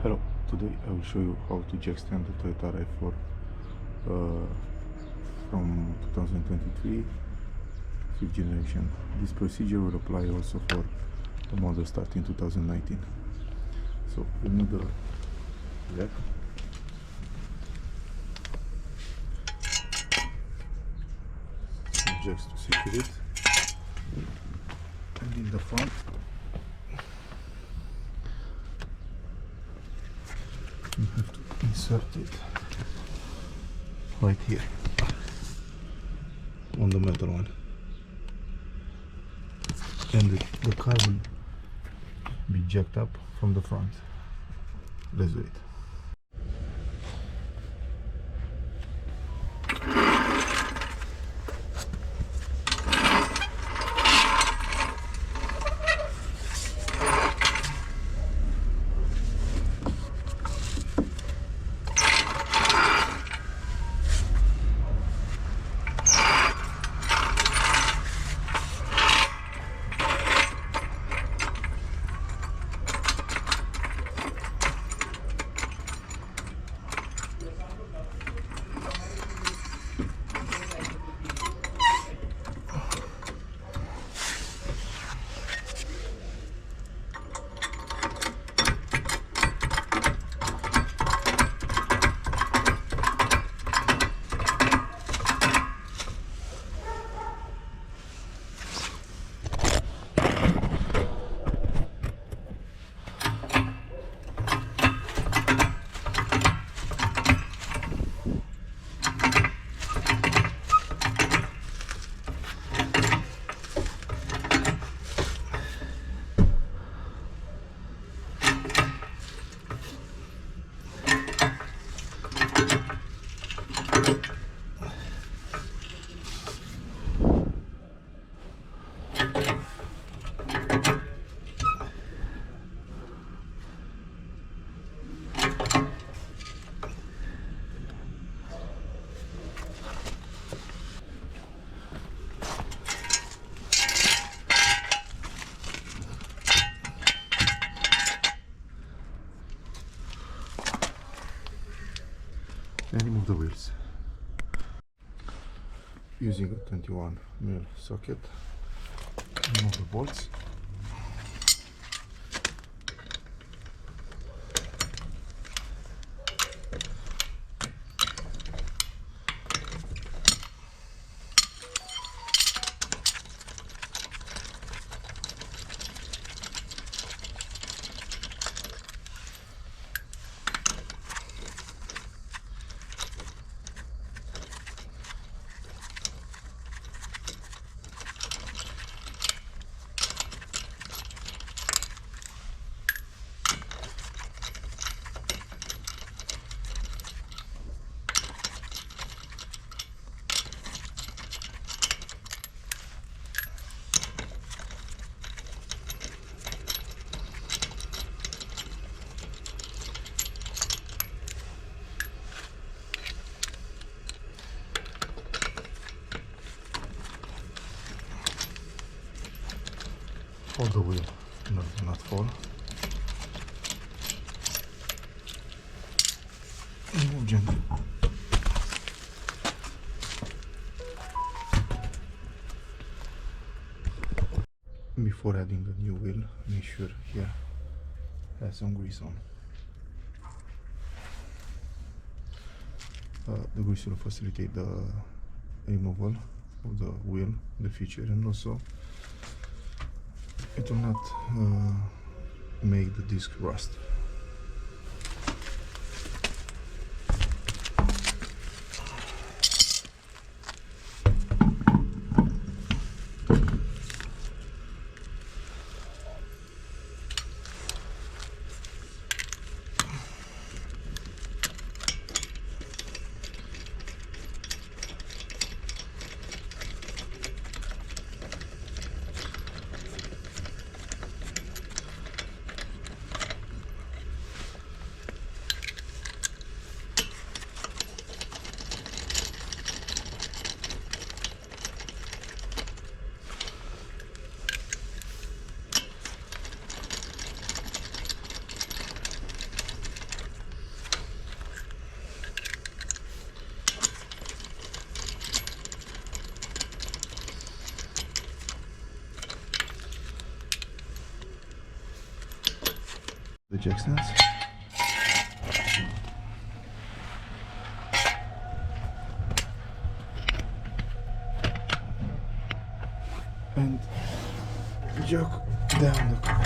Hello, today I will show you how to jack stand the Toyota RAV4 from 2023 5th generation. This procedure will apply also for the model starting 2019. So remove the jack, some jacks to secure it, and in the front you have to insert it right here on the metal one, and the car will be jacked up from the front. Let's do it. And remove the wheels. Using a 21mm socket, remove the bolts. Hold the wheel, not fall. Move gently. Before adding the new wheel, make sure here has some grease on. The grease will facilitate the removal of the wheel in the future, and also it will not make the disc rust. The jack stands. And jack down the car.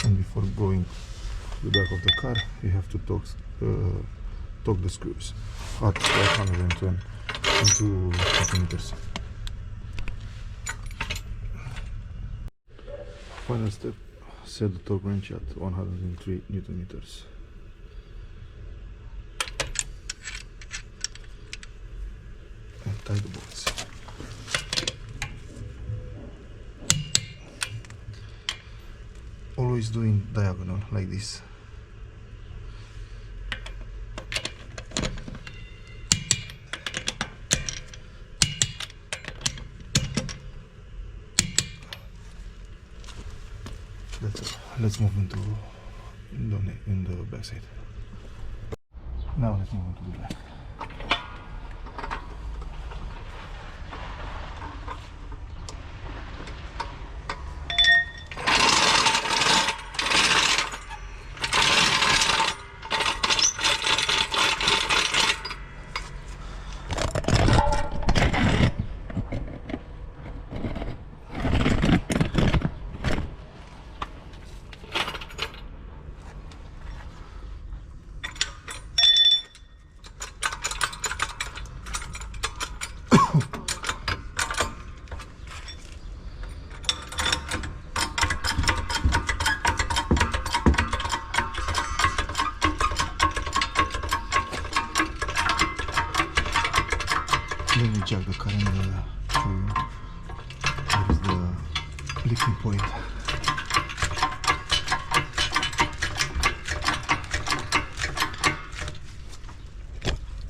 And before going to the back of the car, you have to torque the screws at 122 centimeters. Final step, set the torque wrench at 103 Newton meters. And tie the bolts. Always doing diagonal like this. That's all. Let's move into in the back side. Now let's move into the back. Then we jack the car and show you where is the lifting point.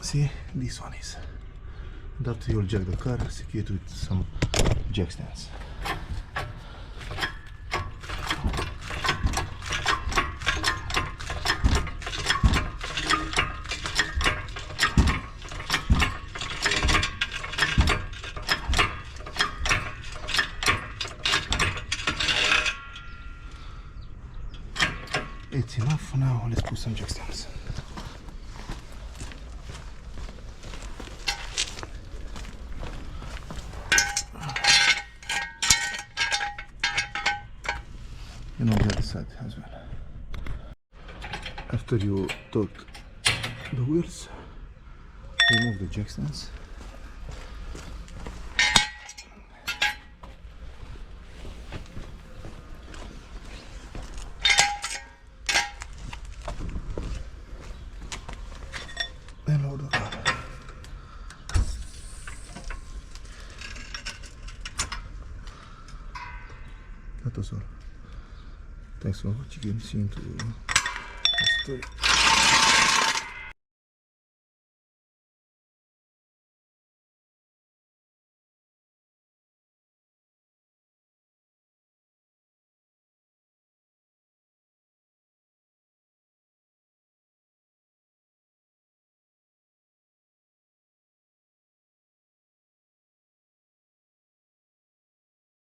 See, this one is. And after you'll jack the car, secure it with some jack stands. It's enough for now. Let's put some jack stands. And on the other side as well. After you torque the wheels, remove the jack stands. And load the car. That was all. Thanks for watching. See you into the story.